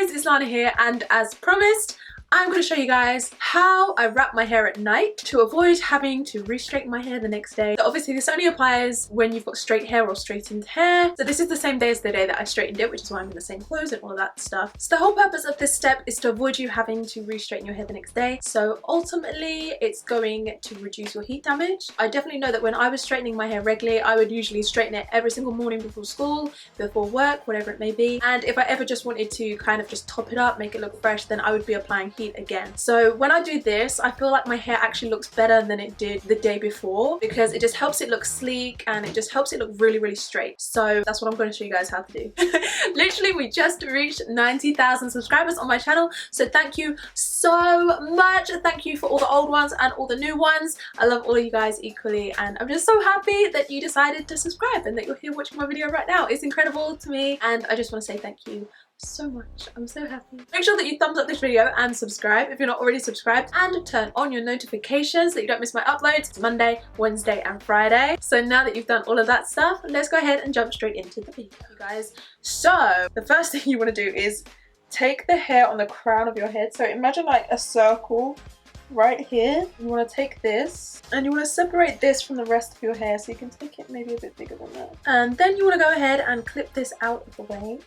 guys, it's Lana here, and as promised, I'm going to show you guys how I wrap my hair at night to avoid having to re-straighten my hair the next day. So obviously this only applies when you've got straight hair or straightened hair. So this is the same day as the day that I straightened it, which is why I'm in the same clothes and all of that stuff. So the whole purpose of this step is to avoid you having to re-straighten your hair the next day. So ultimately it's going to reduce your heat damage. I definitely know that when I was straightening my hair regularly, I would usually straighten it every single morning before school, before work, whatever it may be. And if I ever just wanted to kind of just top it up, make it look fresh, then I would be applying heat again. So when I do this, I feel like my hair actually looks better than it did the day before, because it just helps it look sleek and it just helps it look really, really straight. So that's what I'm going to show you guys how to do. Literally, we just reached 90,000 subscribers on my channel, so thank you so much. Thank you for all the old ones and all the new ones. I love all of you guys equally, and I'm just so happy that you decided to subscribe and that you're here watching my video right now. It's incredible to me, and I just want to say thank you so much. I'm so happy. Make sure that you thumbs up this video and subscribe if you're not already subscribed, and turn on your notifications so that you don't miss my uploads Monday, Wednesday and Friday. So now that you've done all of that stuff, let's go ahead and jump straight into the video, you guys. So the first thing you want to do is take the hair on the crown of your head. So imagine like a circle right here. You want to take this and you want to separate this from the rest of your hair, so you can take it maybe a bit bigger than that, and then you want to go ahead and clip this out of the way.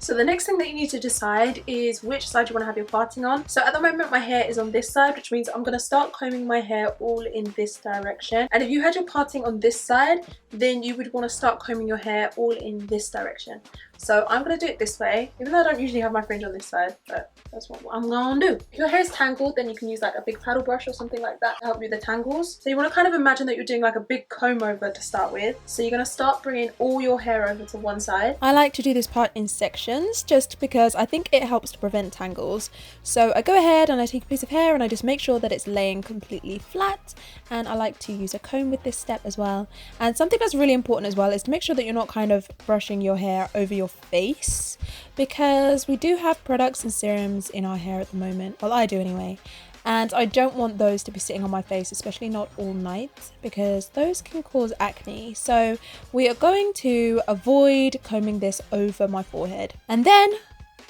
So the next thing that you need to decide is which side you want to have your parting on. So at the moment my hair is on this side, which means I'm going to start combing my hair all in this direction. And if you had your parting on this side, then you would want to start combing your hair all in this direction. So I'm going to do it this way, even though I don't usually have my fringe on this side, but that's what I'm going to do. If your hair is tangled, then you can use like a big paddle brush or something like that to help you with the tangles. So you want to kind of imagine that you're doing like a big comb over to start with. So you're going to start bringing all your hair over to one side. I like to do this part in sections just because I think it helps to prevent tangles. So I go ahead and I take a piece of hair and I just make sure that it's laying completely flat, and I like to use a comb with this step as well. And something that's really important as well is to make sure that you're not kind of brushing your hair over your face, because we do have products and serums in our hair at the moment, well I do anyway, and I don't want those to be sitting on my face, especially not all night, because those can cause acne. So we are going to avoid combing this over my forehead. And then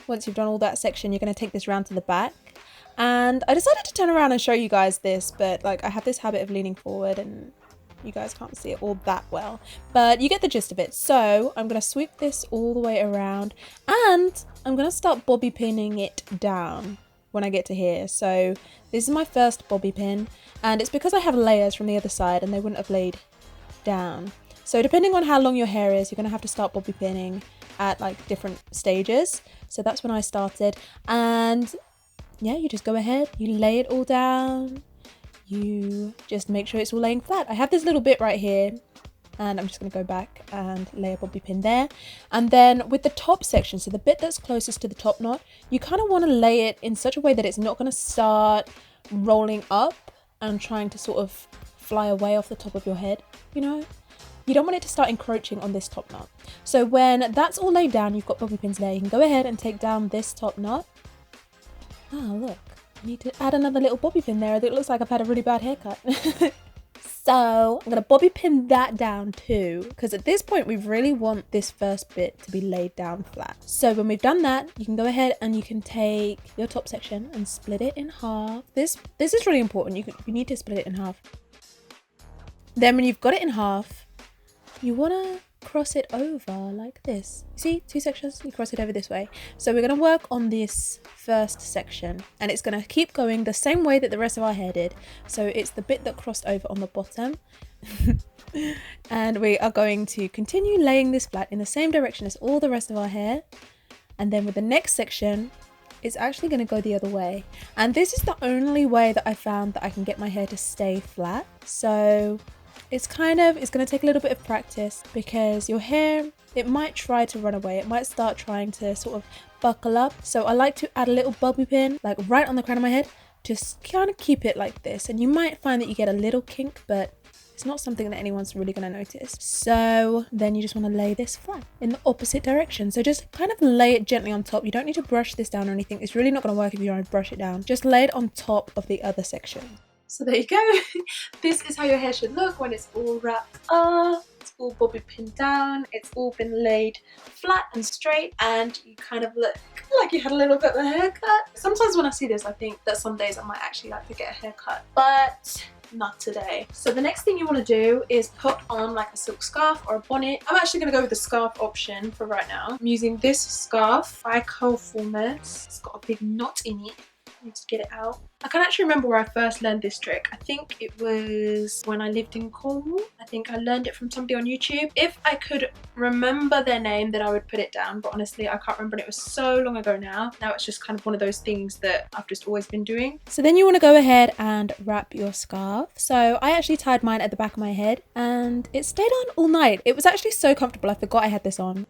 once you've done all that section, you're going to take this round to the back. And I decided to turn around and show you guys this, but like I have this habit of leaning forward and you guys can't see it all that well, but you get the gist of it. So I'm going to sweep this all the way around and I'm going to start bobby pinning it down when I get to here. So this is my first bobby pin, and it's because I have layers from the other side and they wouldn't have laid down. So depending on how long your hair is, you're going to have to start bobby pinning at like different stages. So that's when I started, and yeah, you just go ahead, you lay it all down. You just make sure it's all laying flat. I have this little bit right here, and I'm just going to go back and lay a bobby pin there. And then with the top section, so the bit that's closest to the top knot, you kind of want to lay it in such a way that it's not going to start rolling up and trying to sort of fly away off the top of your head, you know? You don't want it to start encroaching on this top knot. So when that's all laid down, you've got bobby pins there, you can go ahead and take down this top knot. Oh, look. I need to add another little bobby pin there. It looks like I've had a really bad haircut. So I'm going to bobby pin that down too, because at this point we really want this first bit to be laid down flat. So when we've done that, you can go ahead and you can take your top section and split it in half. This is really important. You need to split it in half. Then when you've got it in half, you want to cross it over like this. See, two sections, you cross it over this way. So we're going to work on this first section, and it's going to keep going the same way that the rest of our hair did. So it's the bit that crossed over on the bottom. And we are going to continue laying this flat in the same direction as all the rest of our hair. And then with the next section, it's actually going to go the other way. And this is the only way that I found that I can get my hair to stay flat. So it's going to take a little bit of practice, because your hair, it might try to run away. It might start trying to sort of buckle up. So I like to add a little bobby pin, like right on the crown of my head, just kind of keep it like this. And you might find that you get a little kink, but it's not something that anyone's really going to notice. So then you just want to lay this flat in the opposite direction. So just kind of lay it gently on top. You don't need to brush this down or anything. It's really not going to work if you don't brush it down. Just lay it on top of the other section. So there you go. This is how your hair should look when it's all wrapped up. It's all bobby pinned down. It's all been laid flat and straight, and you kind of look like you had a little bit of a haircut. Sometimes when I see this, I think that some days I might actually like to get a haircut, but not today. So the next thing you want to do is put on like a silk scarf or a bonnet. I'm actually going to go with the scarf option for right now. I'm using this scarf by Coalformers. It's got a big knot in it. I need to get it out. I can actually remember where I first learned this trick. I think it was when I lived in Cornwall. I think I learned it from somebody on YouTube. If I could remember their name, then I would put it down, but honestly I can't remember. It was so long ago now. Now it's just kind of one of those things that I've just always been doing. So then you want to go ahead and wrap your scarf. So I actually tied mine at the back of my head and it stayed on all night. It was actually so comfortable, I forgot I had this on.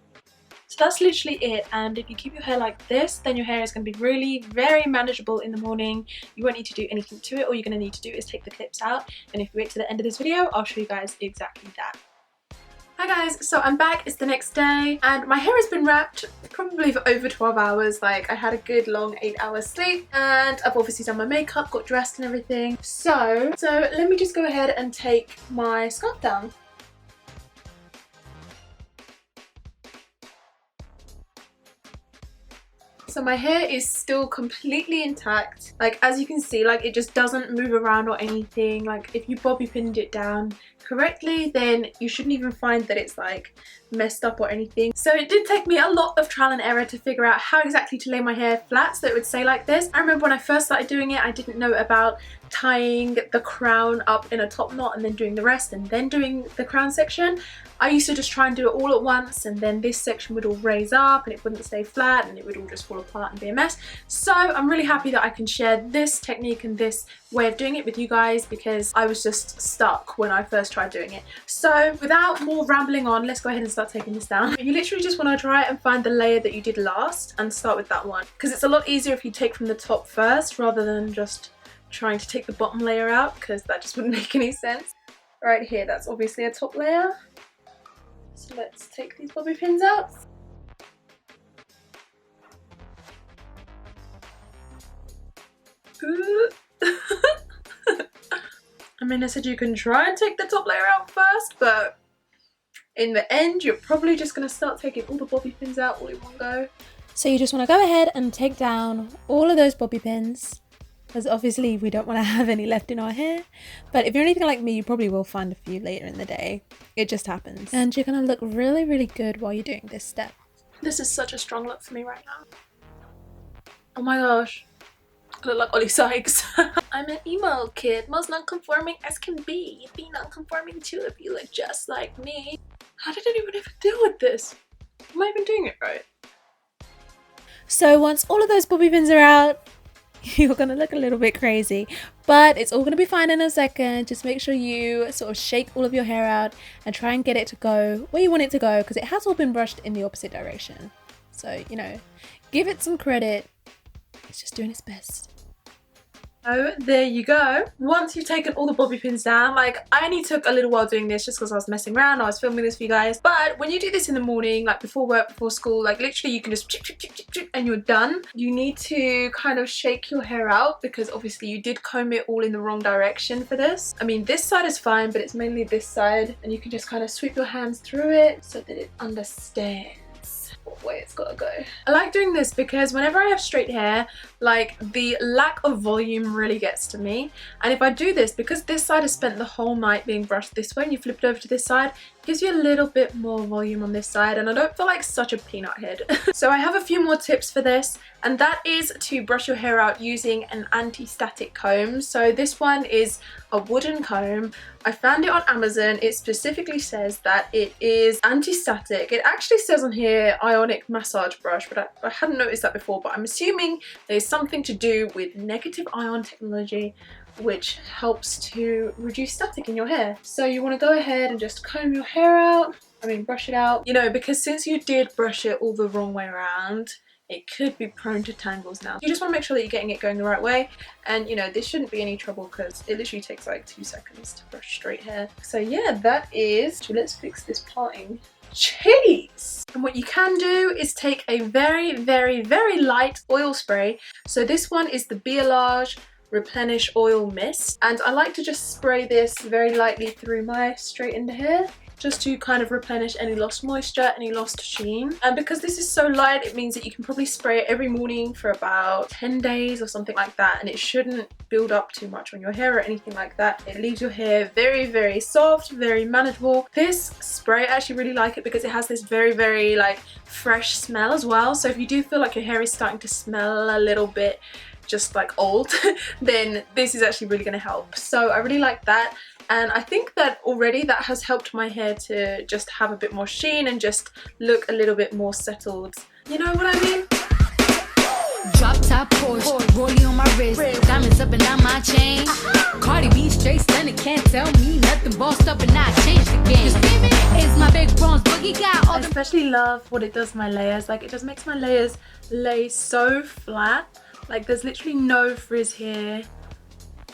So that's literally it, and if you keep your hair like this, then your hair is going to be really very manageable in the morning. You won't need to do anything to it. All you're going to need to do is take the clips out, and if you wait to the end of this video, I'll show you guys exactly that. Hi guys, so I'm back. It's the next day and my hair has been wrapped probably for over 12 hours. Like I had a good long 8 hours sleep, and I've obviously done my makeup, got dressed and everything. So let me just go ahead and take my scarf down. So my hair is still completely intact. Like as you can see, like it just doesn't move around or anything. Like if you bobby pinned it down correctly, then you shouldn't even find that it's like messed up or anything. So it did take me a lot of trial and error to figure out how exactly to lay my hair flat so it would stay like this. I remember when I first started doing it, I didn't know about tying the crown up in a top knot and then doing the rest and then doing the crown section. I used to just try and do it all at once, and then this section would all raise up and it wouldn't stay flat and it would all just fall apart and be a mess. So I'm really happy that I can share this technique and this way of doing it with you guys, because I was just stuck when I first tried doing it. So without more rambling on, let's go ahead and start taking this down. You literally just want to try and find the layer that you did last and start with that one, because it's a lot easier if you take from the top first rather than just trying to take the bottom layer out, because that just wouldn't make any sense. Right here, that's obviously a top layer. So let's take these bobby pins out. I mean, I said you can try and take the top layer out first, but in the end you're probably just going to start taking all the bobby pins out all in one go. So you just want to go ahead and take down all of those bobby pins, because obviously we don't want to have any left in our hair. But if you're anything like me, you probably will find a few later in the day. It just happens. And you're going to look really, really good while you're doing this step. This is such a strong look for me right now. Oh my gosh. I look like Ollie Sykes. I'm an emo kid, most non-conforming as can be. Be non-conforming too if you look just like me. How did anyone ever deal with this? Am I even doing it right? So once all of those bobby pins are out, you're gonna look a little bit crazy, but it's all gonna be fine in a second. Just make sure you sort of shake all of your hair out and try and get it to go where you want it to go, because it has all been brushed in the opposite direction. So, you know, give it some credit. It's just doing its best. So there you go. Once you've taken all the bobby pins down, like I only took a little while doing this just because I was messing around, I was filming this for you guys. But when you do this in the morning, like before work, before school, like literally you can just chip, chip, chip, chip, chip, and you're done. You need to kind of shake your hair out, because obviously you did comb it all in the wrong direction for this. I mean, this side is fine, but it's mainly this side, and you can just kind of sweep your hands through it so that it understands what way it's gotta go. I like doing this because whenever I have straight hair, like the lack of volume really gets to me, and if I do this, because this side has spent the whole night being brushed this way and you flip it over to this side, it gives you a little bit more volume on this side and I don't feel like such a peanut head. So I have a few more tips for this, and that is to brush your hair out using an anti-static comb. So this one is a wooden comb. I found it on Amazon. It specifically says that it is anti-static. It actually says on here ionic massage brush, but I hadn't noticed that before, but I'm assuming there's something to do with negative ion technology which helps to reduce static in your hair. So you want to go ahead and just comb your hair out, brush it out, you know, because since you did brush it all the wrong way around, it could be prone to tangles now. You just want to make sure that you're getting it going the right way, and you know, this shouldn't be any trouble because it literally takes like 2 seconds to brush straight hair. So yeah, that is, let's fix this parting. Jeez! And what you can do is take a very, very, very light oil spray. So this one is the Biracial replenish oil mist, and I like to just spray this very lightly through my straightened hair, just to kind of replenish any lost moisture, any lost sheen. And because this is so light, it means that you can probably spray it every morning for about 10 days or something like that, and it shouldn't build up too much on your hair or anything like that. It leaves your hair very, very soft, very manageable. This spray, I actually really like it because it has this very, very like fresh smell as well. So if you do feel like your hair is starting to smell a little bit just like old, then this is actually really going to help. So I really like that. And I think that already that has helped my hair to just have a bit more sheen and just look a little bit more settled. You know what I mean? Drop top Porsche, rollie on my wrist, diamonds up and down my chain. Cardi B straight stunning, can't tell me nothing. Bossed up and I changed the game. It's my big bronze boogie got all I especially love what it does to my layers. Like, it just makes my layers lay so flat. Like, there's literally no frizz here.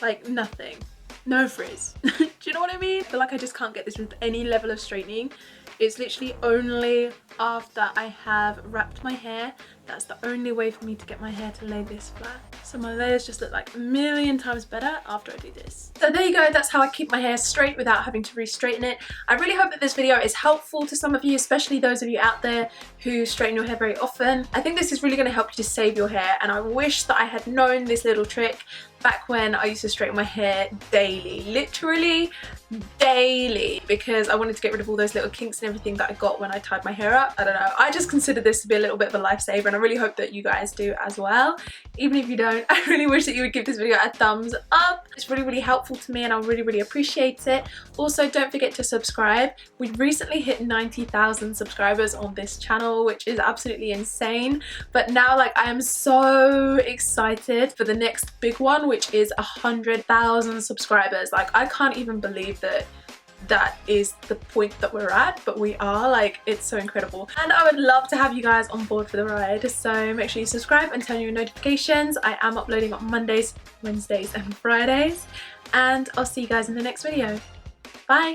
Like, nothing. No frizz. Do you know what I mean? I feel like I just can't get this with any level of straightening. It's literally only after I have wrapped my hair, that's the only way for me to get my hair to lay this flat. So my layers just look like a million times better after I do this. So there you go, that's how I keep my hair straight without having to re-straighten it. I really hope that this video is helpful to some of you, especially those of you out there who straighten your hair very often. I think this is really going to help you to save your hair, and I wish that I had known this little trick back when I used to straighten my hair daily, literally daily, because I wanted to get rid of all those little kinks and everything that I got when I tied my hair up. I don't know, I just consider this to be a little bit of a lifesaver, and I really hope that you guys do as well. Even if you don't, I really wish that you would give this video a thumbs up. It's really, really helpful to me and I really, really appreciate it. Also, don't forget to subscribe. We recently hit 90,000 subscribers on this channel, which is absolutely insane. But now, like, I am so excited for the next big one, which is 100,000 subscribers. Like, I can't even believe that that is the point that we're at, but we are. Like, it's so incredible, and I would love to have you guys on board for the ride. So make sure you subscribe and turn on your notifications. I am uploading on Mondays, Wednesdays and Fridays, and I'll see you guys in the next video. Bye.